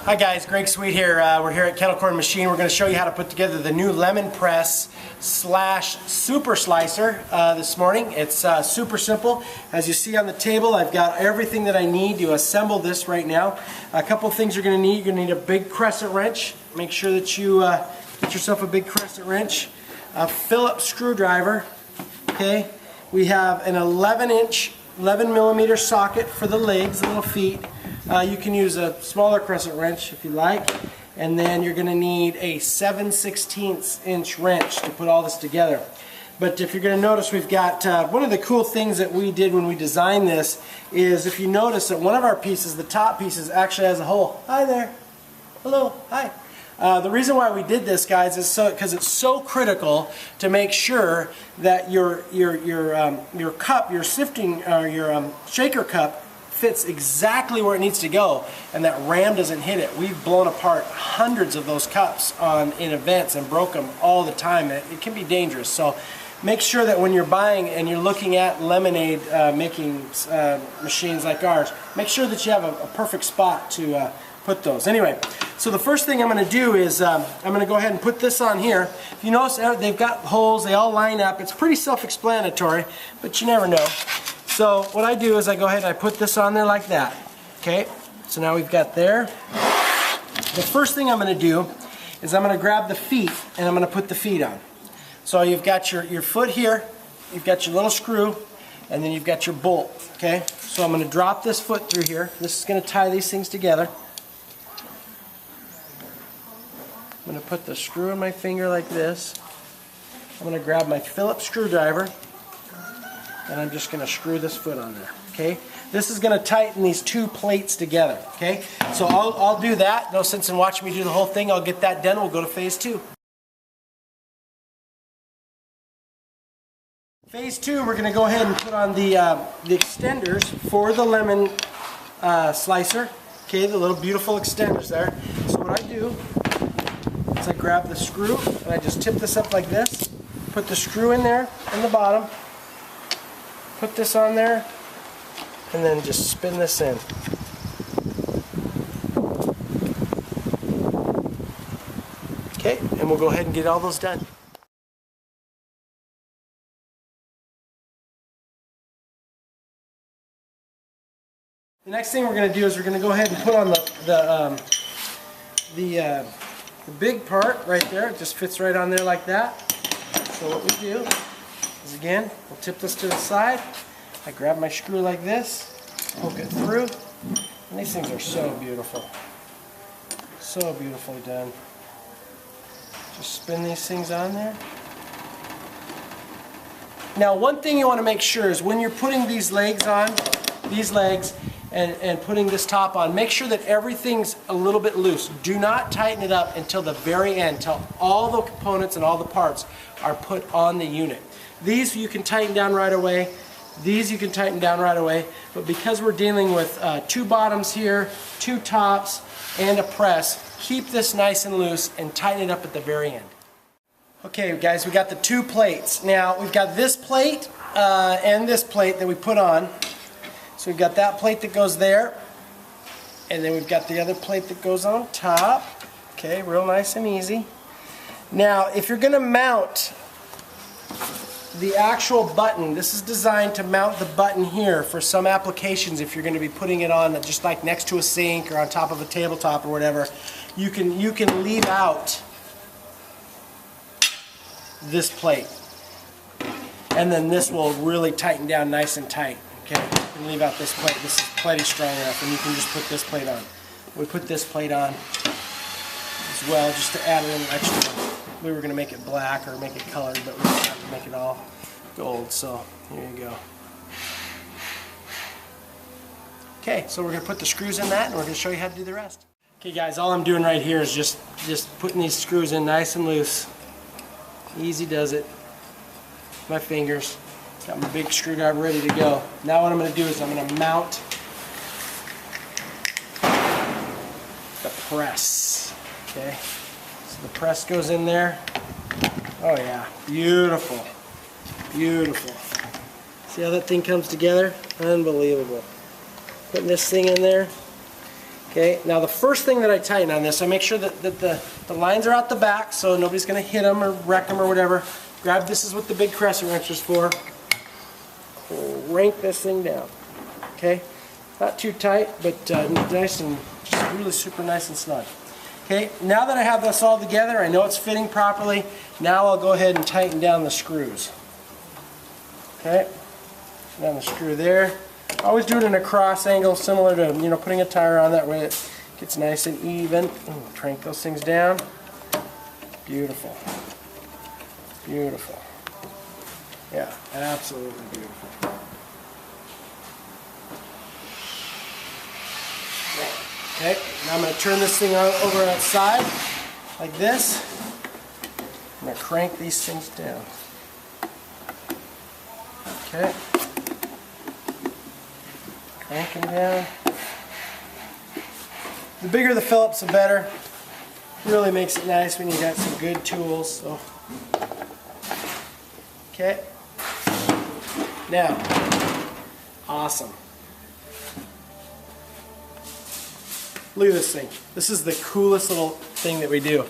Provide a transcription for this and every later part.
Hi guys, Greg Sweet here. We're here at Kettle Machine. We're going to show you how to put together the new lemon press slash super slicer this morning. It's super simple. As you see on the table, I've got everything that I need to assemble this right now. A couple of things you're going to need. You're going to need a big crescent wrench. Make sure that you get yourself a big crescent wrench. A Phillips screwdriver. Okay. We have an 11 millimeter socket for the legs, the little feet. You can use a smaller crescent wrench if you like, and then you're going to need a 7/16 inch wrench to put all this together. But if you're going to notice, we've got one of the cool things that we did when we designed this is, if you notice that one of our pieces, the top pieces, actually has a hole. Hi there. Hello. Hi. The reason why we did this, guys, is because it's so critical to make sure that your cup, your sifting, your shaker cup, fits exactly where it needs to go, and that ram doesn't hit it. We've blown apart hundreds of those cups in events and broke them all the time. It can be dangerous. So make sure that when you're buying and you're looking at lemonade making machines like ours, make sure that you have a perfect spot to put those. Anyway, so the first thing I'm going to do is I'm going to go ahead and put this on here. If you notice, they've got holes, they all line up. It's pretty self-explanatory, but you never know. So what I do is I go ahead and I put this on there like that. Okay, so now we've got there. The first thing I'm going to do is I'm going to grab the feet and I'm going to put the feet on. So you've got your foot here, you've got your little screw, and then you've got your bolt. Okay, so I'm going to drop this foot through here. This is going to tie these things together. I'm going to put the screw in my finger like this. I'm going to grab my Phillips screwdriver, and I'm just going to screw this foot on there. Okay, this is going to tighten these two plates together. Okay, so I'll do that. No sense in watching me do the whole thing. I'll get that done. We'll go to phase 2. Phase 2, we're going to go ahead and put on the extenders for the lemon slicer. Okay, the little beautiful extenders there. So what I do is I grab the screw and I just tip this up like this. Put the screw in there in the bottom. Put this on there, and then just spin this in. Okay, and we'll go ahead and get all those done. The next thing we're going to do is we're going to go ahead and put on the big part right there. It just fits right on there like that. So what we do is, again, we'll tip this to the side. I grab my screw like this, poke it through, and these things are so beautiful. So beautifully done. Just spin these things on there. Now, one thing you want to make sure is when you're putting these legs on, and putting this top on, make sure that everything's a little bit loose. Do not tighten it up until the very end, until all the components and all the parts are put on the unit. These you can tighten down right away. These you can tighten down right away. But because we're dealing with 2 bottoms here, 2 tops, and a press, keep this nice and loose and tighten it up at the very end. Okay guys, we got the 2 plates. Now we've got this plate and this plate that we put on. So we've got that plate that goes there, and then we've got the other plate that goes on top. Okay, real nice and easy. Now, if you're going to mount the actual button, this is designed to mount the button here for some applications. If you're going to be putting it on just like next to a sink or on top of a tabletop or whatever, you can leave out this plate, and then this will really tighten down nice and tight. Okay, you can leave out this plate. This is plenty strong enough, and you can just put this plate on. We put this plate on as well, just to add a little extra. We were going to make it black or make it colored, but we just have to make it all gold. So here you go. Okay, so we're going to put the screws in that, and we're going to show you how to do the rest. Okay, guys, all I'm doing right here is just putting these screws in nice and loose. Easy does it. My fingers. Got my big screwdriver ready to go. Now what I'm going to do is I'm going to mount the press. Okay, so the press goes in there. Oh yeah, beautiful, beautiful. See how that thing comes together? Unbelievable. Putting this thing in there. Okay, now the first thing that I tighten on this, I make sure that the lines are out the back so nobody's going to hit them or wreck them or whatever. Grab, this is what the big crescent wrench is for. Crank this thing down. Okay, not too tight, but nice and just really super nice and snug. Okay, now that I have this all together, I know it's fitting properly. Now I'll go ahead and tighten down the screws. Okay, down the screw there. Always do it in a cross angle, similar to, you know, putting a tire on. That way it gets nice and even. Crank those things down. Beautiful. Beautiful. Yeah, absolutely beautiful. Okay, now I'm going to turn this thing over outside like this. I'm going to crank these things down. Okay. Crank them down. The bigger the Phillips, the better. Really makes it nice when you got some good tools. So. Okay. Now, awesome. Look at this thing. This is the coolest little thing that we do.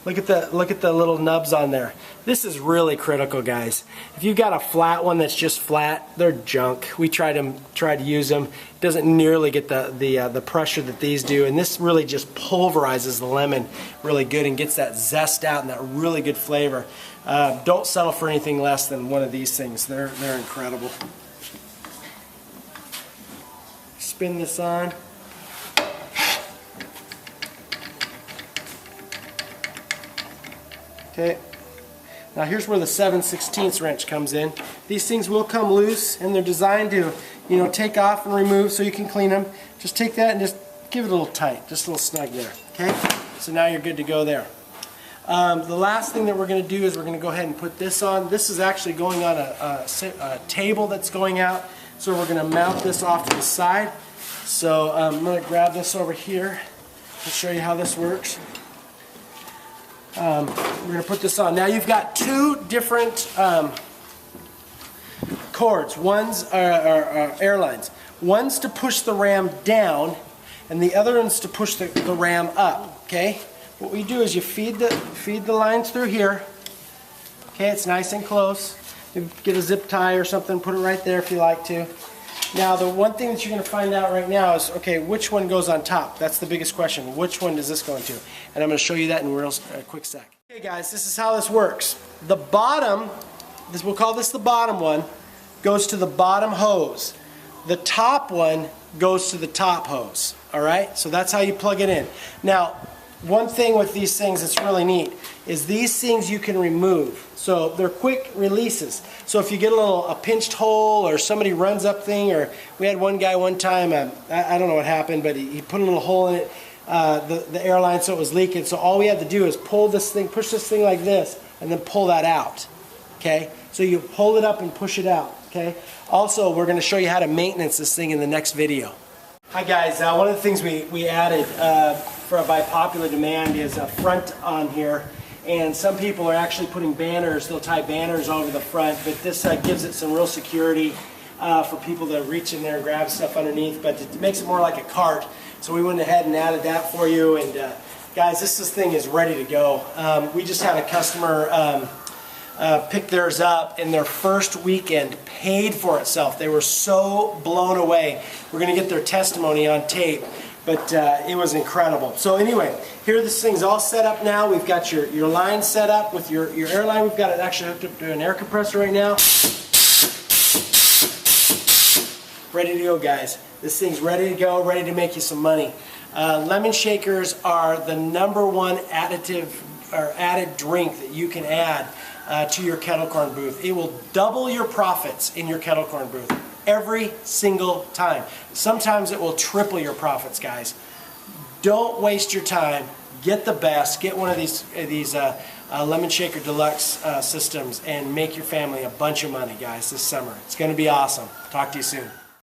Look at the little nubs on there. This is really critical, guys. If you've got a flat one that's just flat, they're junk. We tried to use them. It doesn't nearly get the pressure that these do, and this really just pulverizes the lemon really good and gets that zest out and that really good flavor. Don't settle for anything less than one of these things. They're incredible. Spin this on. Okay, now here's where the 7/16 wrench comes in. These things will come loose, and they're designed to, you know, take off and remove so you can clean them. Just take that and just give it a little tight, just a little snug there. Okay, so now you're good to go there. The last thing that we're going to do is we're going to go ahead and put this on. This is actually going on a table that's going out, so we're going to mount this off to the side. So I'm going to grab this over here and show you how this works. We're going to put this on. Now you've got two different cords. One's are airlines. One's to push the ram down, and the other one's to push the ram up. Okay. What we do is you feed the lines through here. Okay, it's nice and close. You get a zip tie or something, put it right there if you like to. Now the one thing that you're going to find out right now is, okay, which one goes on top? That's the biggest question. Which one does this go into? And I'm going to show you that in a quick sec. Okay guys, this is how this works. The bottom, we'll call this the bottom one, goes to the bottom hose. The top one goes to the top hose. Alright, so that's how you plug it in. Now, one thing with these things that's really neat is these things you can remove. So they're quick releases. So if you get a pinched hole or somebody runs up thing, or we had one guy one time, I don't know what happened, but he put a little hole in it, the airline, so it was leaking. So all we had to do is pull this thing, push this thing like this, and then pull that out. Okay? So you hold it up and push it out. Okay? Also, we're going to show you how to maintenance this thing in the next video. Hi guys, one of the things we added by popular demand is a front on here, and some people are actually putting banners. They'll tie banners over the front, but this gives it some real security for people to reach in there and grab stuff underneath, but it makes it more like a cart. So we went ahead and added that for you, and guys, this thing is ready to go. We just had a customer pick theirs up, and their first weekend paid for itself. They were so blown away. We're going to get their testimony on tape, but it was incredible. So anyway, here this thing's all set up now. We've got your line set up with your airline. We've got it actually hooked up to an air compressor right now. Ready to go, guys. This thing's ready to go, ready to make you some money. Lemon shakers are the #1 additive or added drink that you can add to your kettle corn booth. It will double your profits in your kettle corn booth every single time. Sometimes it will triple your profits, guys. Don't waste your time. Get the best. Get one of these Lemon Shaker Deluxe systems and make your family a bunch of money, guys, this summer. It's going to be awesome. Talk to you soon.